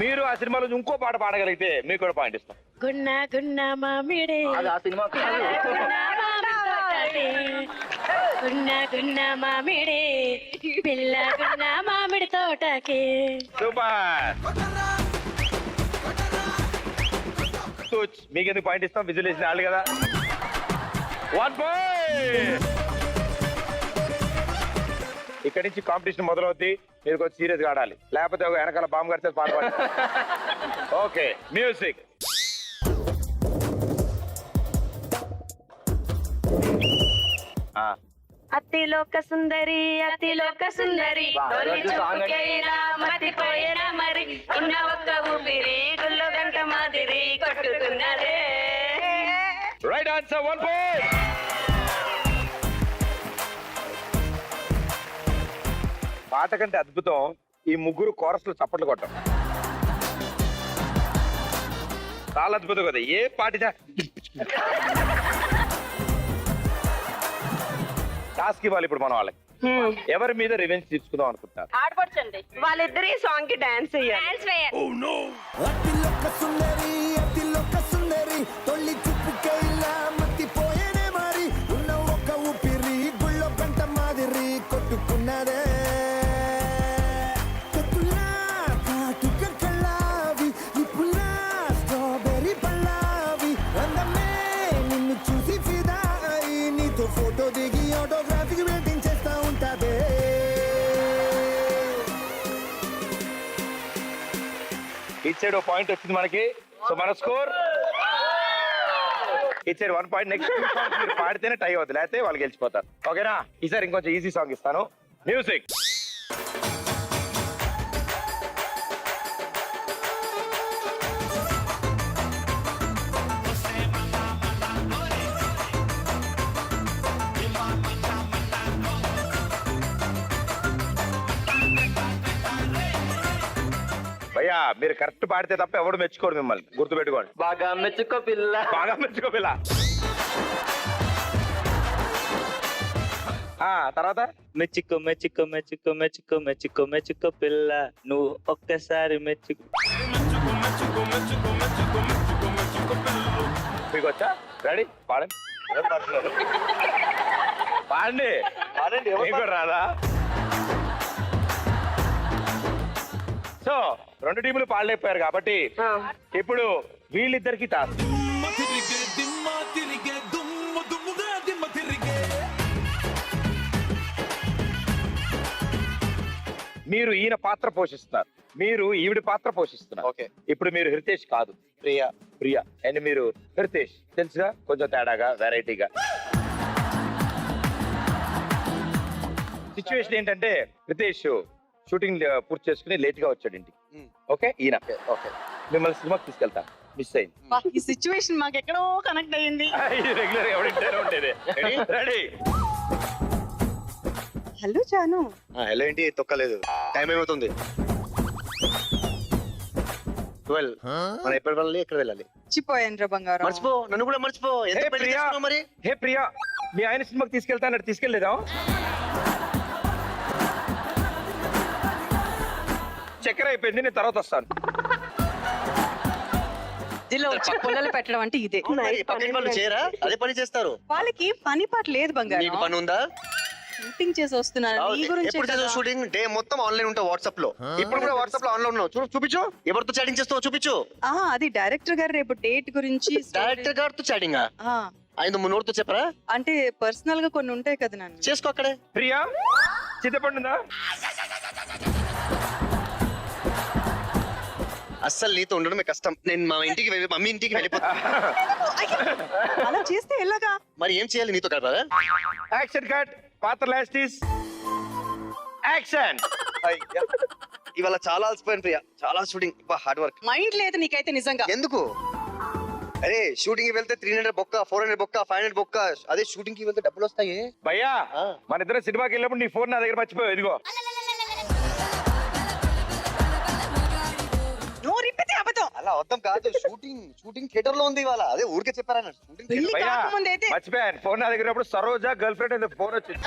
మీరు ఆ సినిమాలో ఇంకో పాట పాడగలిగితే మీకు కూడా పాయింట్ ఇస్తాం. గున్న గున్న మామిడే అది ఆ సినిమా కాదు. గున్న మామిడి తోటకే. గున్న గున్న మామిడే పిల్ల గున్న మామిడి తోటకే. సూపర్. మీకెందుకు పాయింట్ ఇస్తాం? విజిల్ వేసిన వాళ్ళు కదా. 1 పాయింట్. ఇక్కడి నుంచి కాంపిటీషన్ మొదలవుద్ది. మీరు కొంచెం సీరియస్ గా ఆడాలి, లేకపోతే ఒక వెనకాల బాంబు కడితే పాట పాడాలి. Okay music. అతిలోక సుందరి అతిలోక సుందరి తొలి చూపుకైనా మతిపోయేనా మరి ఉన్న ఒక్క ఊపిరి గుల్లో గంట మాదిరి కొట్టుతున్నదే. Right answer 1 point. పాట కంటే అద్భుతం ఈ ముగ్గురు కోరస్లు చప్పట్లు కొట్టం. చాలా అద్భుతం కదా. ఏ పాట టాస్క్ ఇవ్వాలి ఇప్పుడు మనం వాళ్ళకి. ఎవరి మీద రివెంజ్ తీసుకుందాం అనుకుంటున్నారు? ఆడపడుచండి వాళ్ళిద్దరు ఈ సాంగ్ కి డాన్స్ చేయాలి. అతిలోక సుందరి అతిలోక సుందరి తొలి చూపుకైలా మతిపోయేనే మరి ఉన్న ఒక ఊపిరి గుళ్ళో గంట మాదిరి కొట్టుకున్నదే. కత్తులా కాటుక కళ్ళావి నిప్పులా స్ట్రాబెర్రీ పళ్ళావి అందమే నిన్ను చూసి ఫిదా అయి నీతో ఫోటో దిగి ఆటోగ్రాఫీకి వెయిటింగ్ చేస్తా ఉంటాదే. ఇచ్చాడు పాయింట్ వచ్చింది మనకి. సో మన స్కోర్ ఇచ్చాడు 1 పాయింట్. నెక్స్ట్ మీరు పాడితేనే టై అవుతుంది, లేకపోతే వాళ్ళు గెలిచిపోతారు. ఓకేనా? ఈసారి ఇంకొంచెం ఈజీ సాంగ్ ఇస్తాను. మ్యూజిక్. భయ్యా మీరు కరెక్ట్ పాడితే తప్ప ఎవడు మెచ్చుకోడు మిమ్మల్ని, గుర్తుపెట్టుకోండి. బాగా మెచ్చుకో పిల్ల. బాగా మెచ్చుకో పిల్ల. తర్వాత మెచ్చుకో మెచ్చుకో మెచ్చుకో మెచ్చుకో మెచ్చుకో మెచ్చుకో పిల్ల నువ్వు ఒక్కసారి మెచ్చుకో. మీకు వచ్చా? రెడీ? పాడండి. పాడండి. పాడండి. మీకు రాదా? సో 2 టీములు పాడలేకపోయారు కాబట్టి ఇప్పుడు వీళ్ళిద్దరికి టాస్క్. మీరు ఈయన పాత్ర పోషిస్తున్నారు, మీరు ఈవిడ పాత్ర పోషిస్తున్నారు. ఓకే ఇప్పుడు మీరు హృతేష్ కాదు, ప్రియా. ప్రియా అండ్ మీరు హృతేష్. తెలుసుగా, కొంచెం తేడాగా, వెరైటీగా. సిచ్యువేషన్ ఏంటంటే హృతేష్ షూటింగ్ పూర్తి చేసుకుని లేట్ గా వచ్చాడు ఇంటికి. ఓకే, ఈయన ఓకే మిమ్మల్ని సినిమాకి తీసుకెళ్తా. మిస్ అయింది. ఈ సిచ్యువేషన్ మాకు ఎక్కడో కనెక్ట్ అయ్యింది. రెగ్యులర్ ఎవరింటారో ఉండేది. రెడీ? హలో జాను. హలో ఏంటి తొక్కలేదు, టైం ఏమవుతుంది? 12. మనం ఎప్పుడు వెళ్ళాలి, ఎక్కడ వెళ్ళాలి? మర్చిపోయాను రా బంగారం. మర్చిపో, నన్ను కూడా మర్చిపో. ఎంత హే పెళ్లి ప్రియా, చేసుకున్నావు మరి? హే ప్రియా, మీ ఆయన సినిమాకి తీసుకెళ్తా అన్నట్టు తీసుకెళ్లేదా? చక్కెర అయిపోయింది, నేను తర్వాత వస్తాను. జిల్లో వచ్చి పుల్లలు పెట్టడం అంటే ఇదే. మరి పక్కన వాళ్ళు చేయరా? అదే పని చేస్తారు. వాళ్ళకి పని పాట లేదు నీకు బంగారం. పని ఉందా? షూటింగ్ చేసి వస్తున్నాను నీ గురించి. ఎప్పుడు చేసే షూటింగ్ డే మొత్తం ఆన్లైన్ ఉంటావు వాట్సాప్ లో. ఇప్పుడు కూడా వాట్సాప్ లో ఆన్లైన్ ఉన్నావు. చూపించు, ఎవరితో చాటింగ్ చేస్తావు చూపించు. అది డైరెక్టర్ గారు రేపు డేట్ గురించి. డైరెక్టర్ గారితో చాటింగ్ ఆయన నోటితో చెప్పరా? అంటే పర్సనల్ గా కొన్ని ఉంటాయి కదా నాన్న. చేసుకో అక్కడే. ప్రియా, చింతపండుందా? అస్సలు నీతో ఉండడమే కష్టం. నేను మా ఇంటికి మమ్మీ ఇంటికి వెళ్ళిపోతా. అలా చేస్తే ఎలాగా? మరి ఏం చేయాలి నీతో కదా? యాక్షన్ కట్, పాత్ర లాస్టీస్, యాక్షన్. ఇవాళ చాలా అలసిపోయాను ప్రియా, చాలా షూటింగ్, హార్డ్ వర్క్. మైండ్ లేదు నీకైతే నిజంగా. ఎందుకు? అరే షూటింగ్ కి వెళ్తే 300 బొక్క, 400 బొక్క, 500 బొక్క. అదే షూటింగ్ కి వెళ్తే డబ్బులు వస్తాయి. భయ్యా, మన ఇద్దరం సినిమాకి వెళ్ళినప్పుడు నీ ఫోన్ నా దగ్గర మర్చిపోయావు. ఇదిగో. అలా అర్థం కాదు. షూటింగ్ థియేటర్ లో ఉంది ఇవాళ. అదే ఊరికే చెప్పారా? షూటింగ్ భయ్యా, మర్చిపోయాను, ఫోన్ నా దగ్గర ఉన్నప్పుడు సరోజ గర్ల్ ఫ్రెండ్ ఫోన్ వచ్చింది.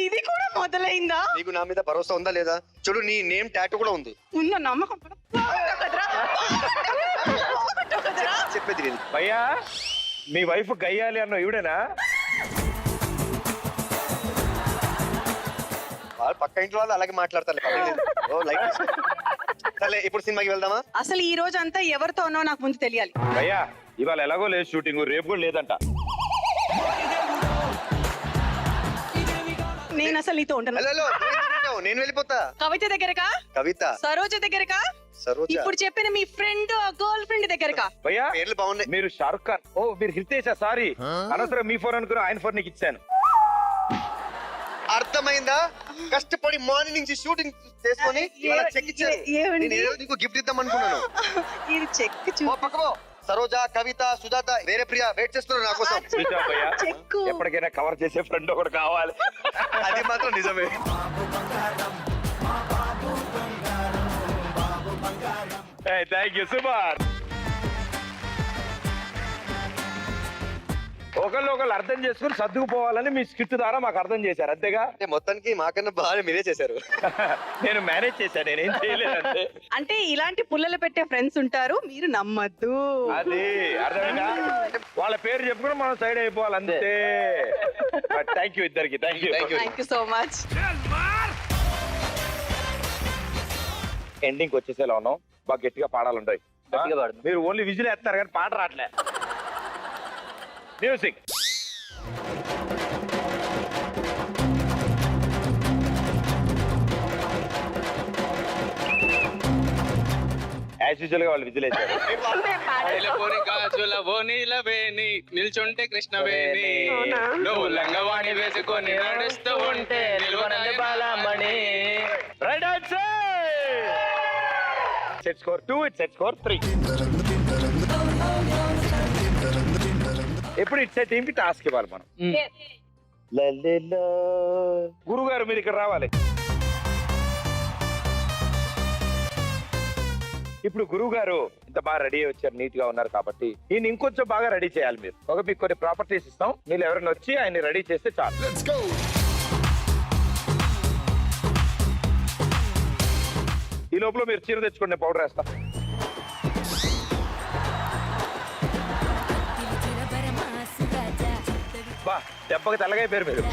ఇది కూడా మొదలైందా? నీకు నా మీద భరోసా ఉందా లేదా? చూడు, నీ నేమ్ టాటూ కూడా ఉంది. ఉన్న నమ్మకం చెప్పేది లేదు. భయ్యా, మీ వైఫ్ గయ్యాలి అన్న ఈవిడేనా? వాళ్ళు పక్క ఇంట్లో వాళ్ళు అలాగే మాట్లాడతారు. సరే ఇప్పుడు సినిమాకి వెళ్దామా? అసలు ఈ రోజు అంతా ఎవరితో ఉన్నావో నాకు ముందు తెలియాలి. భయ్యా, ఇవాళ ఎలాగో లేదు షూటింగ్, రేపు కూడా లేదంట. నేను అసలు నీతో ఉంటాను. నేను వెళ్ళిపోతా. కవిత దగ్గరకా? కవిత. సరోజ దగ్గరకా? సరోజ. ఇప్పుడు చెప్పిన మీ ఫ్రెండ్ గర్ల్ ఫ్రెండ్ దగ్గరకా? భయ్యా, పేర్లు బాగున్నాయి. మీరు షారుఖ్ ఖాన్. ఓ, మీరు హితేషా? సారీ, అనవసరం మీ ఫోన్ అనుకున్నా, ఆయన ఫోన్ నీకు ఇచ్చాను. అర్థమైందా? కష్టపడి మార్నింగ్ నుంచి షూటింగ్ చేసుకొని చెక్ ఇచ్చారు. నేను ఏదో నీకు గిఫ్ట్ ఇద్దాం అనుకున్నాను. ఇది చెక్ పక్కపో. సరోజ, కవిత, సుజాత, వేరే ప్రియా వెయిట్ చేస్తున్నారు నా కోసం. చూసావా భయ్యా, ఎప్పటికైనా కవర్ చేసే ఫ్రెండ్ ఒకటి కావాలి. అది మాత్రం నిజమే. Thank you, super. ఒకళ్ళు అర్థం చేసుకుని సర్దుకుపోవాలని మీ స్క్రిప్ట్ ద్వారా మాకు అర్థం చేశారు, అంతేగా? అంటే మొత్తానికి మాకన్నా బాగా మీరే చేశారు. నేను మేనేజ్ చేశాను, నేనేం చేయలేదు అంతే. అంటే ఇలాంటి పుల్లలు పెట్టే ఫ్రెండ్స్ ఉంటారు, మీరు నమ్మద్దు. అది అర్థమైందా? వాళ్ళ పేరు చెప్పుకుని మనం సైడ్ అయిపోవాలి అంతే. థ్యాంక్ యూ ఇద్దరికి. Thank you so much. Ending వచ్చేసేలా ఉన్నాం. బాగా గట్టిగా పాడాలంటాయి. మీరు ఓన్లీ విజిల్ వేస్తారు కానీ పాట రావట్లే. మ్యూజిక్. యాజ్ యూజువల్ గా వాళ్ళు విజిల్ వేశారు. నిల్చుంటే కృష్ణవేణి, నువ్వు లంగవాణి వేసుకొని నడుస్తూ ఉంటే Balamani. Right answer. Set score 2, it set score 3. ఎప్పుడు ఇచ్చే టీం కి టాస్క్ ఇవ్వాలి మనం. గురువు గారు మీరు ఇక్కడ రావాలి. ఇప్పుడు గురువు గారు ఇంత బాగా రెడీ అయ్యి వచ్చారు, నీట్ గా ఉన్నారు కాబట్టి ఈయన ఇంకొంచెం బాగా రెడీ చేయాలి. మీరు మీకు కొన్ని ప్రాపర్టీస్ ఇస్తాం, మీరు ఎవరైనా వచ్చి ఆయన రెడీ చేస్తే చాలు. ఈ లోపల మీరు చీర తెచ్చుకోండి, పౌడర్ వేస్తాం. బా, దెబ్బకి తెల్లగైపోయారు మీరు.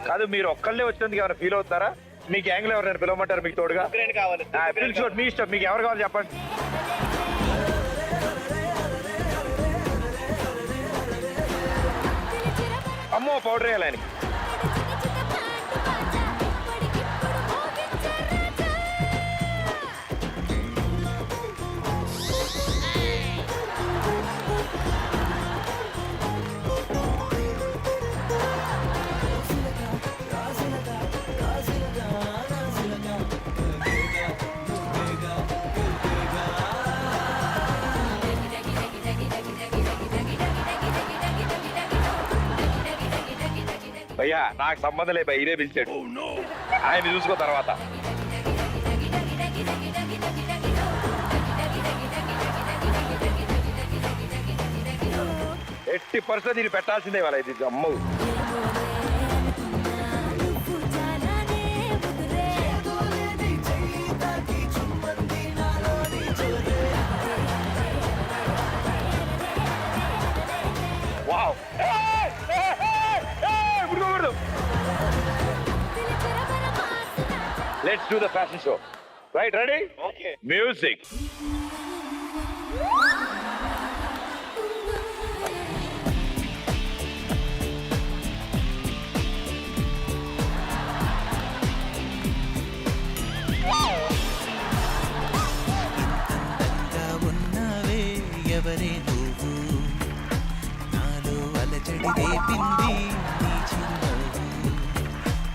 కాదు, మీరు ఒక్కళ్ళే వచ్చినందుకు ఏమైనా ఫీల్ అవుతారా? మీ గ్యాంగ్ లో ఎవరైనా పిలవమంటారు మీకు తోడుగా? కావాలి. పిలుచుకోండి, మీ ఇష్టం, మీకు ఎవరు కావాలి చెప్పండి. అమ్మో పౌడర్ వేయాలి ఆయనకి. భయ్యా నాకు సంబంధం లేదు, ఇదే పిలిచాడు, ఆయన చూసుకో తర్వాత. ఎట్టి పరిస్థితి దీన్ని పెట్టాల్సిందే వాళ్ళ ఇది అమ్ము. Wow, let's do the fashion show. Right, ready? Okay. Music. ఉన్నావే ఎవరే నువ్వు, నాలో అలజడి రేపింది నీ చిరునవ్వు,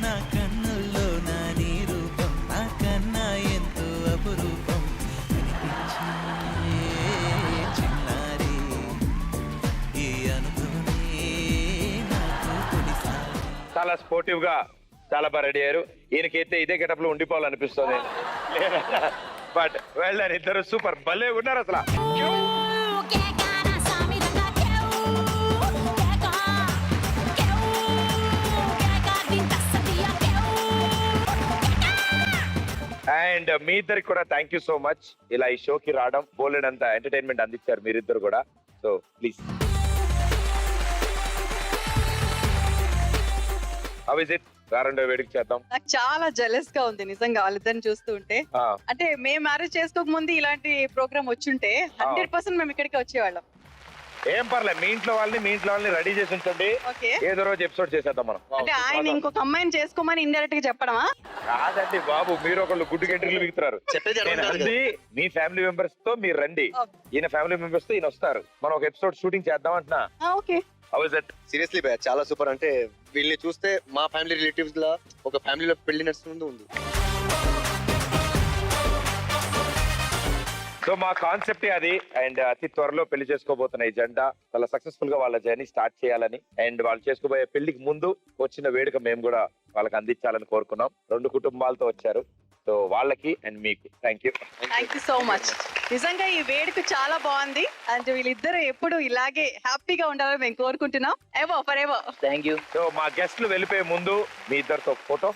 నా కన్నుల్లో నా నీ రూపం, నా కన్నా ఎంతో అపురూపం అనిపించే చిన్నారి, ఈ అనుభవమే నాకు తొలిసారి. చాలా స్పోర్టివ్ గా చాలా బాగా రెడీ అయ్యారు. ఈయనకైతే ఇదే గెటప్ లో ఉండిపోవాలనిపిస్తుంది, బట్ వెళ్ళారు ఇద్దరు సూపర్ భలే ఉన్నారు అసలు. అండ్ మీ ఇద్దరికి కూడా థ్యాంక్ యూ సో మచ్. ఇలా ఈ షోకి రావడం, బోలెడంత ఎంటర్టైన్మెంట్ అందించారు మీరిద్దరు కూడా. So please, how is it? రెండో వేడికి చేద్దాం. నాకు చాలా జెలస్ గా ఉంది నిజంగా వాళ్ళిద్దరిని చూస్తూ ఉంటే. అంటే మేము మ్యారేజ్ చేసుకోక ముందు ఇలాంటి ప్రోగ్రామ్ వచ్చుంటే 100% మేము ఇక్కడికి వచ్చేవాళ్ళం. ఏం పర్లేదు, మీ ఇంట్లో వాళ్ళని రెడీ చేసి ఉంచండి, ఏదో రోజు ఎపిసోడ్ చేసేద్దాం మనం. అంటే ఆయన ఇంకొక అమ్మాయిని చేసుకోమని ఇండైరెక్ట్ గా చెప్పడమా? కాదండి బాబు, మీరు ఒకళ్ళు గుడ్డు గంటలు మిగుతారు. మీ ఫ్యామిలీ మెంబర్స్ తో మీరు రండి, ఈయన ఫ్యామిలీ మెంబర్స్ తో ఈయన వస్తారు, మనం ఒక ఎపిసోడ్ షూటింగ్ చేద్దాం అంటున్నా. ఓకే, సీరియస్లీ భయ్యా చాలా సూపర్. అంటే వీళ్ళని చూస్తే మా ఫ్యామిలీ రిలేటివ్స్ లా ఒక ఫ్యామిలీలో పెళ్లి నడుస్తుంది ఉంది. సో మా కాన్సెప్ట్ అది. అండ్ అతి త్వరలో పెళ్లి చేసుకోబోతున్న ఈ జంట చాలా సక్సెస్ఫుల్ గా వాళ్ళ జర్నీ స్టార్ట్ చేయాలని, అండ్ వాళ్ళు చేసుకోబోయే పెళ్లికి ముందు వచ్చిన వేడుక మేము కూడా వాళ్ళకి అందించాలని కోరుకున్నాం. రెండు కుటుంబాలతో వచ్చారు, సో వాళ్ళకి అండ్ మీకు థ్యాంక్ యూ సో మచ్. నిజంగా ఈ వేడుక చాలా బాగుంది, అండ్ వీళ్ళిద్దరు ఎప్పుడు ఇలాగే హ్యాపీగా ఉండాలని మేము కోరుకుంటున్నాం. Ever for ever. Thank you. So మా గెస్ట్లు వెళ్ళిపోయే ముందు మీ ఇద్దరితో ఫోటో.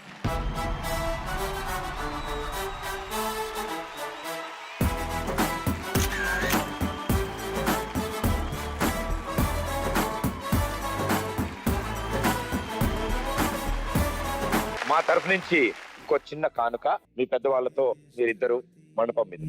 మా తరఫు నుంచి ఇంకో చిన్న కానుక, మీ పెద్దవాళ్ళతో మీరిద్దరు మండపం మీద.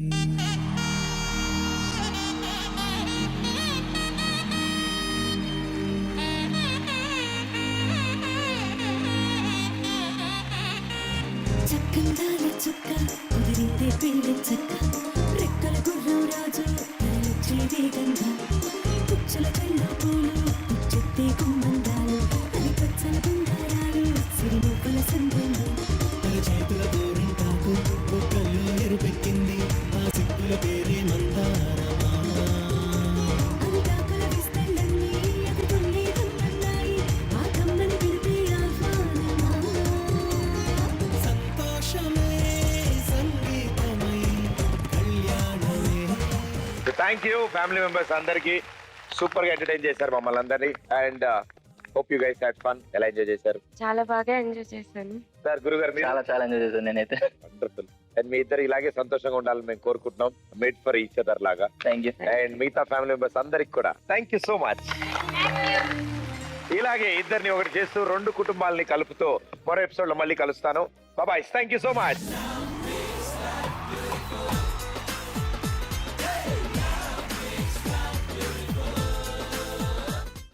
చక్కందాలి చుక్క కుదిరితే పెళ్లి చక్క, రెక్కల గుర్రం రాజు తరలిచ్చే వేగంగా, పుచ్చల చెల్ల పూలు చెట్టే గుమ్మందాలు, అది పచ్చల బంగారాలు సిరిమొక్కల సందెంలు, చేతుల గోరింటాకు ఒక్కళ్ళు ఎరుపెక్కింది, ఆ సిక్కుల పేరే మందారమా, అరిటాకుల విస్తళ్ళన్నీ ఎదుగుల్లి గుమ్మన్నాయి, ఆ కమ్మని పిలిపే ఆహ్వానమా, సంతోషమే సంగీతమై కళ్యాణమే. థ్యాంక్ యూ ఫ్యామిలీ మెంబర్స్ అందరికి, సూపర్ గా ఎంటర్టైన్ చేశారు మమ్మల్ని అందరినీ. And hope you guys had fun. ఎలా ఎంజాయ్ చేశారు? చాలా బాగా ఎంజాయ్ చేశాను సార్. గురుగారు మీరు? చాలా ఎంజాయ్ చేశాను నేనైతే. వండర్ఫుల్. అండ్ మీ ఇద్దరు ఇలాగే సంతోషంగా ఉండాలని మేము కోరుకుంటున్నాం, మేడ్ ఫర్ ఈచ్ అదర్ లాగా. Thank you. అండ్ మిగతా ఫ్యామిలీ మెంబర్స్ అందరికి కూడా థ్యాంక్ యూ సో మచ్. ఇలాగే ఇద్దరిని ఒకటి చేస్తూ రెండు కుటుంబాలని కలుపుతూ మరో ఎపిసోడ్ లో మళ్ళీ కలుస్తాను. Bye thank you so much